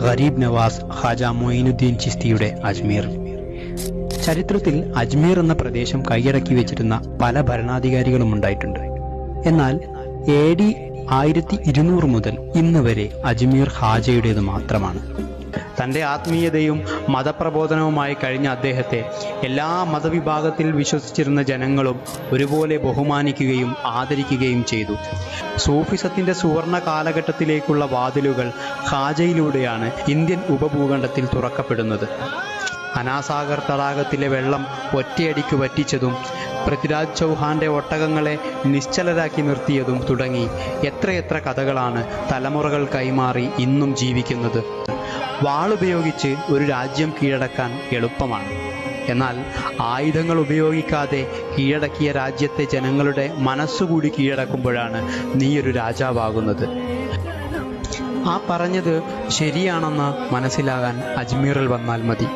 ഗരീബ് നവാസ് ഖാജ മൊയിനുദ്ദീൻ ചിസ്തിയുടെ അജ്മീർ. ചരിത്രത്തിൽ അജ്മീർ എന്ന പ്രദേശം കൈയടക്കി വെച്ചിരുന്ന പല ഭരണാധികാരികളും ഉണ്ടായിട്ടുണ്ട്. എന്നാൽ AD 1200 മുതൽ ഇന്ന് വരെ അജ്മീർ ഖാജയുടേത് മാത്രമാണ്. തൻ്റെ ആത്മീയതയും മതപ്രബോധനവുമായി കഴിഞ്ഞ അദ്ദേഹത്തെ എല്ലാ മതവിഭാഗത്തിൽ വിശ്വസിച്ചിരുന്ന ജനങ്ങളും ഒരുപോലെ ബഹുമാനിക്കുകയും ആദരിക്കുകയും ചെയ്തു. സൂഫിസത്തിൻ്റെ സുവർണ കാലഘട്ടത്തിലേക്കുള്ള വാതിലുകൾ ഖാജയിലൂടെയാണ് ഇന്ത്യൻ ഉപഭൂഖണ്ഡത്തിൽ തുറക്കപ്പെടുന്നത്. അനാസാഗർ തടാകത്തിലെ വെള്ളം ഒറ്റയടിക്ക് വറ്റിച്ചതും പൃഥ്വിരാജ് ചൗഹാന്റെ ഒട്ടകങ്ങളെ നിശ്ചലരാക്കി നിർത്തിയതും തുടങ്ങി എത്രയെത്ര കഥകളാണ് തലമുറകൾ കൈമാറി ഇന്നും ജീവിക്കുന്നത്. വാളുപയോഗിച്ച് ഒരു രാജ്യം കീഴടക്കാൻ എളുപ്പമാണ്. എന്നാൽ ആയുധങ്ങൾ ഉപയോഗിക്കാതെ കീഴടക്കിയ രാജ്യത്തെ ജനങ്ങളുടെ മനസ്സുകൂടി കീഴടക്കുമ്പോഴാണ് നീയൊരു രാജാവാകുന്നത്. ആ പറഞ്ഞത് ശരിയാണെന്ന് മനസ്സിലാകാൻ അജ്മീറിൽ വന്നാൽ മതി.